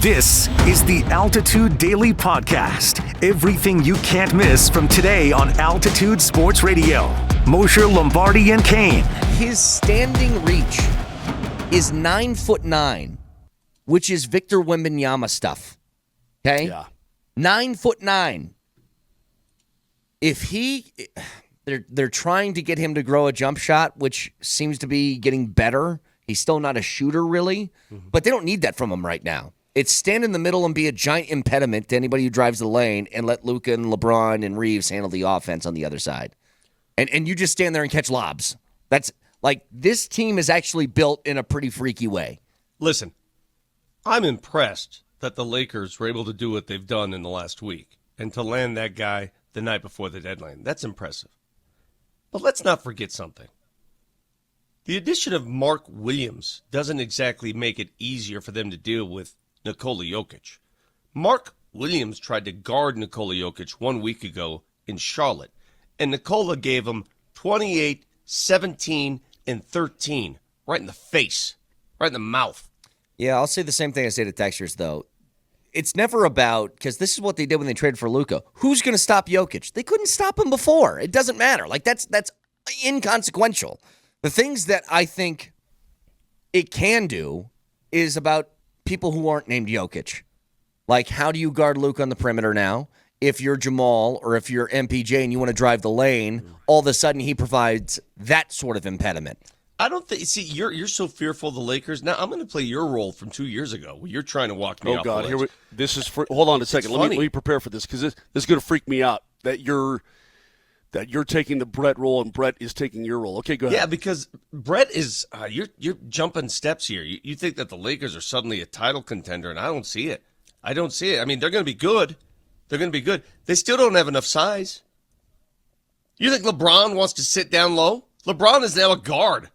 This is the Altitude Daily Podcast. Everything you can't miss from today on Altitude Sports Radio. Mosher, Lombardi, and Kane. His standing reach is 9'9", which is Victor Wembanyama stuff. Okay? Yeah. 9'9". If they're trying to get him to grow a jump shot, which seems to be getting better. He's still not a shooter, really, but they don't need that from him right now. It's stand in the middle and be a giant impediment to anybody who drives the lane and let Luka and LeBron and Reeves handle the offense on the other side. And you just stand there and catch lobs. That's like this team is actually built in a pretty freaky way. Listen, I'm impressed that the Lakers were able to do what they've done in the last week and to land that guy the night before the deadline. That's impressive. But let's not forget something. The addition of Mark Williams doesn't exactly make it easier for them to deal with Nikola Jokic. Mark Williams tried to guard Nikola Jokic 1 week ago in Charlotte, and Nikola gave him 28, 17, and 13 right in the face, right in the mouth. Yeah, I'll say the same thing I say to textures, though. It's never about, because this is what they did when they traded for Luka. Who's going to stop Jokic? They couldn't stop him before. It doesn't matter. Like, that's inconsequential. The things that I think it can do is about people who aren't named Jokic. Like, how do you guard Luka on the perimeter now? If you're Jamal or if you're MPJ and you want to drive the lane, all of a sudden he provides that sort of impediment. I don't think. See, you're so fearful of the Lakers. Now I'm going to play your role from 2 years ago. Where you're trying to walk me off. Oh God! The ledge. This is for. Hold on a second. Let me prepare for this because this is going to freak me out. That you're taking the Brett role and Brett is taking your role. Okay, go ahead. Yeah, because Brett is you're jumping steps here. You think that the Lakers are suddenly a title contender, and I don't see it. I mean, they're going to be good. They're going to be good. They still don't have enough size. You think LeBron wants to sit down low? LeBron is now a guard.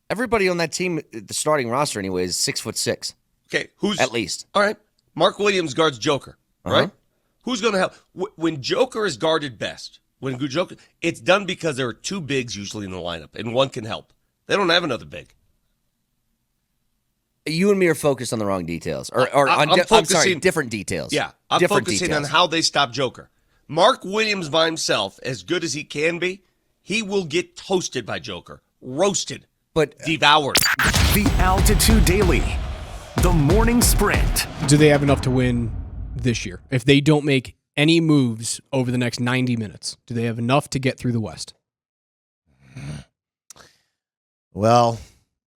Everybody on that team, the starting roster anyway, is 6'6". Okay, who's at least? All right, Mark Williams guards Joker, right? Who's going to help? When Joker is guarded best, it's done because there are two bigs usually in the lineup, and one can help. They don't have another big. You and me are focused on the wrong details. I'm sorry, different details. Yeah, I'm different focusing details. on how they stop Joker. Mark Williams by himself, as good as he can be, he will get toasted by Joker. Roasted. But devoured. The Altitude Daily. The Morning Sprint. Do they have enough to win this year? If they don't make any moves over the next 90 minutes, do they have enough to get through the West? Well,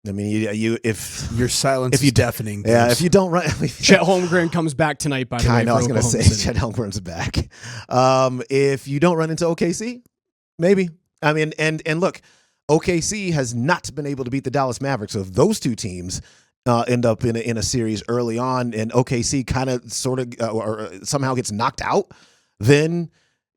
I mean, if your silence is deafening. Yeah, if you don't run, Chet Holmgren comes back tonight. By the way, I know. I was going to say Chet Holmgren's back. If you don't run into OKC, maybe. I mean, and look, OKC has not been able to beat the Dallas Mavericks. So if those two teams end up in a series early on, and OKC kind of sort of or somehow gets knocked out, then.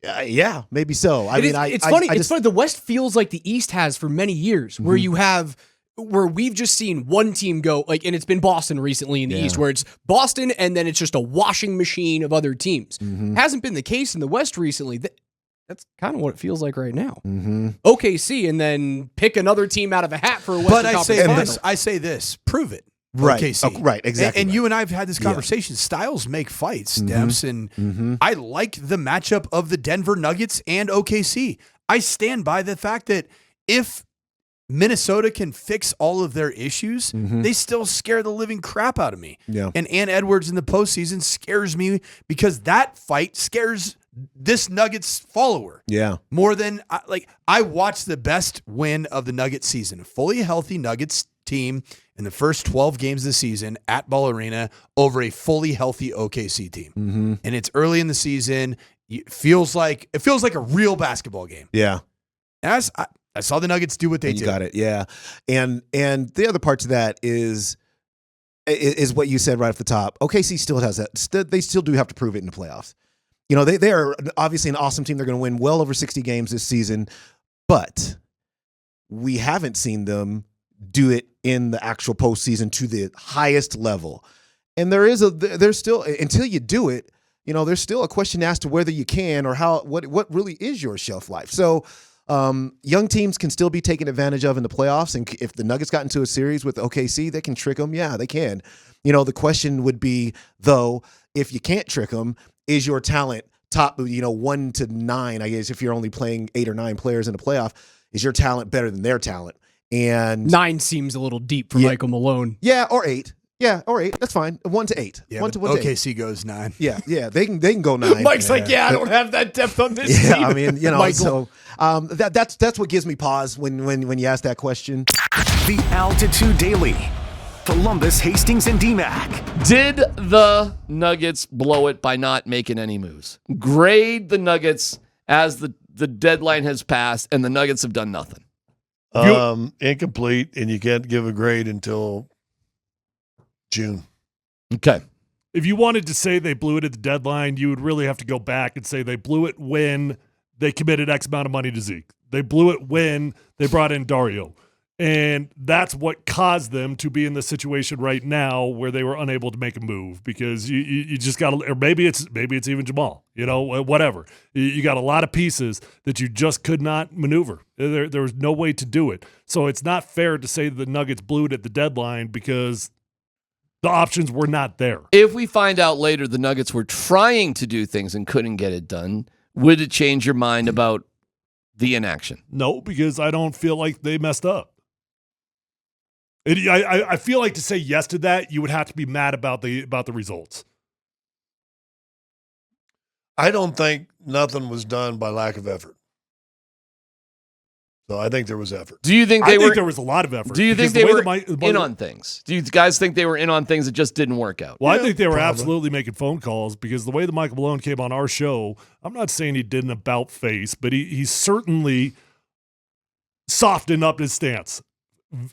Yeah, maybe so. It's funny. It's funny. The West feels like the East has for many years, where we've just seen one team go and it's been Boston recently in the East, where it's Boston and then it's just a washing machine of other teams. Hasn't been the case in the West recently. That's kind of what it feels like right now. OKC and then pick another team out of a hat for a Western Conference Final. I say this. Prove it. Right. OKC. Right, exactly. And you and I have had this conversation. Styles make fights, Demps, and I like the matchup of the Denver Nuggets and OKC. I stand by the fact that if Minnesota can fix all of their issues, they still scare the living crap out of me. Yeah. And Ant Edwards in the postseason scares me because that fight scares this Nuggets follower. Yeah. More than, I watched the best win of the Nuggets season. A fully healthy Nuggets team in the first 12 games of the season at Ball Arena over a fully healthy OKC team. And it's early in the season. It feels like a real basketball game. Yeah. And I saw the Nuggets do what they do. You got it. Yeah. And the other part to that is what you said right off the top. OKC still has that. They still do have to prove it in the playoffs. You know, they are obviously an awesome team. They're going to win well over 60 games this season, but we haven't seen them do it in the actual postseason to the highest level. And there's still, until you do it, you know, there's still a question as to whether you can or what really is your shelf life. So Young teams can still be taken advantage of in the playoffs, and if the Nuggets got into a series with OKC, they can trick them. Yeah, they can. The question would be, though, if you can't trick them, is your talent top, 1 to 9, I guess, if you're only playing 8 or 9 players in a playoff, is your talent better than their talent? And 9 seems a little deep for Michael Malone. Yeah, or 8. Yeah, or 8. That's fine. 1 to 8. Yeah, 1 to 1 to 8. OKC goes 9. Yeah, they can go 9. Mike's like, I don't have that depth on this team. I mean, Michael. so that's what gives me pause when you ask that question. The Altitude Daily. Columbus, Hastings, and DMAC. Did the Nuggets blow it by not making any moves? Grade the Nuggets as the deadline has passed and the Nuggets have done nothing. Incomplete, and you can't give a grade until June. Okay. If you wanted to say they blew it at the deadline, you would really have to go back and say they blew it when they committed X amount of money to Zeke. They blew it when they brought in Dario. And that's what caused them to be in the situation right now where they were unable to make a move, because you just got to, or maybe it's even Jamal, whatever. You got a lot of pieces that you just could not maneuver. There was no way to do it. So it's not fair to say the Nuggets blew it at the deadline because the options were not there. If we find out later the Nuggets were trying to do things and couldn't get it done, would it change your mind about the inaction? No, because I don't feel like they messed up. I feel like to say yes to that, you would have to be mad about the results. I don't think nothing was done by lack of effort. So I think there was effort. Do you think I think there was a lot of effort? Do you think they were in on things? Do you guys think they were in on things that just didn't work out? Well, I think they were absolutely making phone calls, because the way that Michael Malone came on our show, I'm not saying he did an about face, but he certainly softened up his stance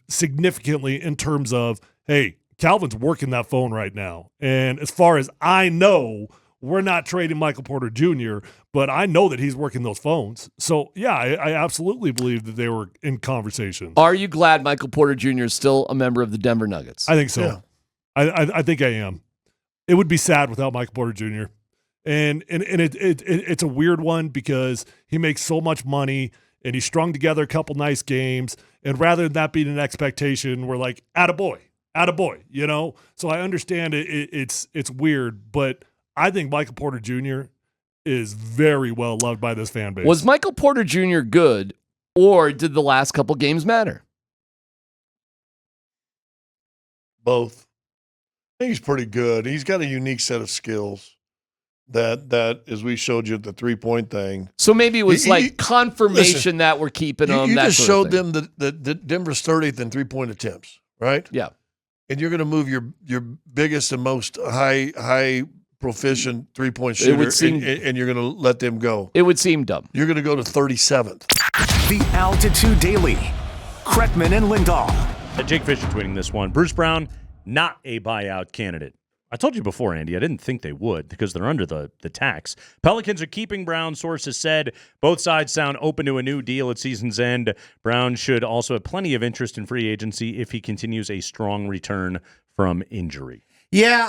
significantly in terms of, hey, Calvin's working that phone right now. And as far as I know, we're not trading Michael Porter Jr., but I know that he's working those phones. So, yeah, I absolutely believe that they were in conversation. Are you glad Michael Porter Jr. is still a member of the Denver Nuggets? I think so. Yeah. I think I am. It would be sad without Michael Porter Jr. And it's a weird one, because he makes so much money and he strung together a couple nice games. And rather than that being an expectation, we're like, attaboy. So I understand it's weird, but I think Michael Porter Jr. is very well loved by this fan base. Was Michael Porter Jr. good, or did the last couple games matter? Both. I think he's pretty good. He's got a unique set of skills that as we showed you at the 3-point thing. So maybe it was confirmation that we're keeping him. You that just sort showed of thing. them that Denver's 30th in 3-point attempts, right? Yeah. And you're going to move your biggest and most high proficient 3-point shooter, and you're going to let them go. It would seem dumb. You're going to go to 37th. The Altitude Daily. Kretman and Lindahl. Jake Fisher tweeting this one. Bruce Brown, not a buyout candidate. I told you before, Andy, I didn't think they would because they're under the tax. Pelicans are keeping Brown, sources said. Both sides sound open to a new deal at season's end. Brown should also have plenty of interest in free agency if he continues a strong return from injury. Yeah,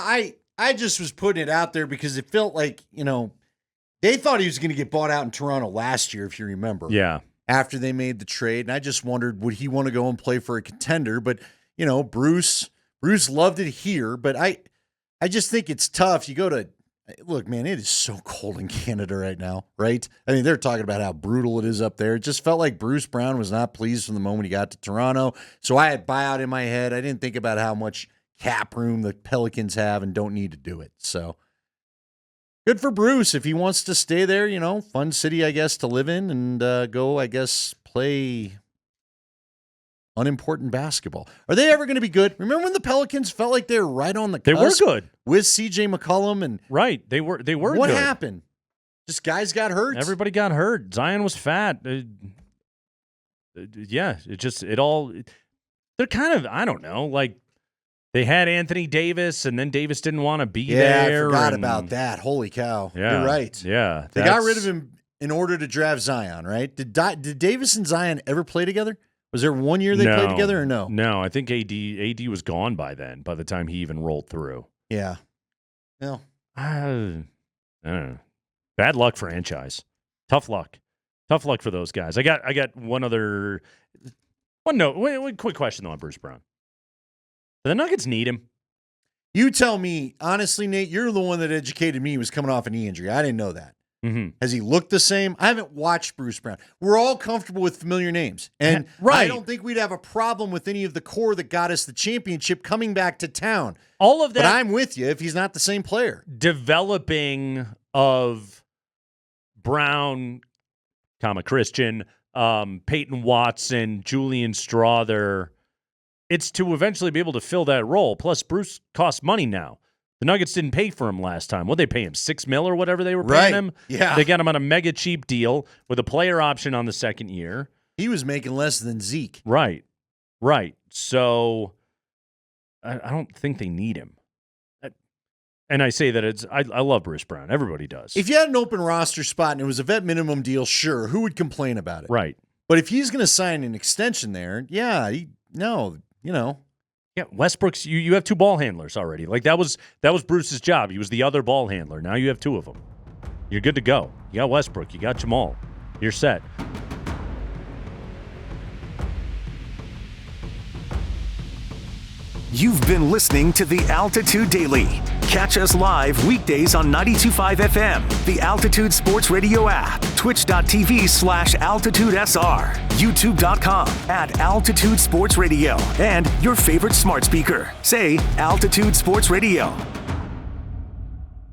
I just was putting it out there because it felt like, they thought he was going to get bought out in Toronto last year, if you remember. Yeah. After they made the trade. And I just wondered, would he want to go and play for a contender? But, Bruce loved it here, but I just think it's tough. You go to look, man, it is so cold in Canada right now, right? I mean, they're talking about how brutal it is up there. It just felt like Bruce Brown was not pleased from the moment he got to Toronto. So I had buyout in my head. I didn't think about how much cap room the Pelicans have and don't need to do it. So good for Bruce if he wants to stay there, fun city, I guess, to live in and go, I guess, play unimportant basketball. Are they ever going to be good? Remember when the Pelicans felt like they were right on the cusp? They were good with CJ McCollum and right. They were. What good. happened? Just guys got hurt. Everybody got hurt. Zion was fat. Yeah, they're kind of, I don't know, like they had Anthony Davis and then Davis didn't want to be there. I forgot about that. Holy cow. Yeah, you're right. Yeah. They got rid of him in order to draft Zion, right? Did Davis and Zion ever play together? Was there 1 year they played together or no? No, I think AD was gone by then, by the time he even rolled through. Yeah. No. I don't know. Bad luck franchise. Tough luck. Tough luck for those guys. I got one quick question though on Bruce Brown. Do the Nuggets need him? You tell me, honestly, Nate, you're the one that educated me he was coming off a knee injury. I didn't know that. Mm-hmm. Has he looked the same? I haven't watched Bruce Brown. We're all comfortable with familiar names. And I don't think we'd have a problem with any of the core that got us the championship coming back to town. All of that. But I'm with you if he's not the same player. Developing of Brown, Christian, Peyton Watson, Julian Strawther, it's to eventually be able to fill that role. Plus, Bruce costs money now. The Nuggets didn't pay for him last time. What'd they pay him? $6 million or whatever they were paying him? Yeah. They got him on a mega cheap deal with a player option on the second year. He was making less than Zeke. Right. So I don't think they need him. And I say that I love Bruce Brown. Everybody does. If you had an open roster spot and it was a vet minimum deal, sure, who would complain about it? Right. But if he's going to sign an extension there, Yeah, Westbrook's. You have two ball handlers already. Like that was Bruce's job. He was the other ball handler. Now you have two of them. You're good to go. You got Westbrook. You got Jamal. You're set. You've been listening to The Altitude Daily. Catch us live weekdays on 92.5 FM, the Altitude Sports Radio app, twitch.tv/AltitudeSR, youtube.com/Altitude Sports Radio, and your favorite smart speaker. Say Altitude Sports Radio.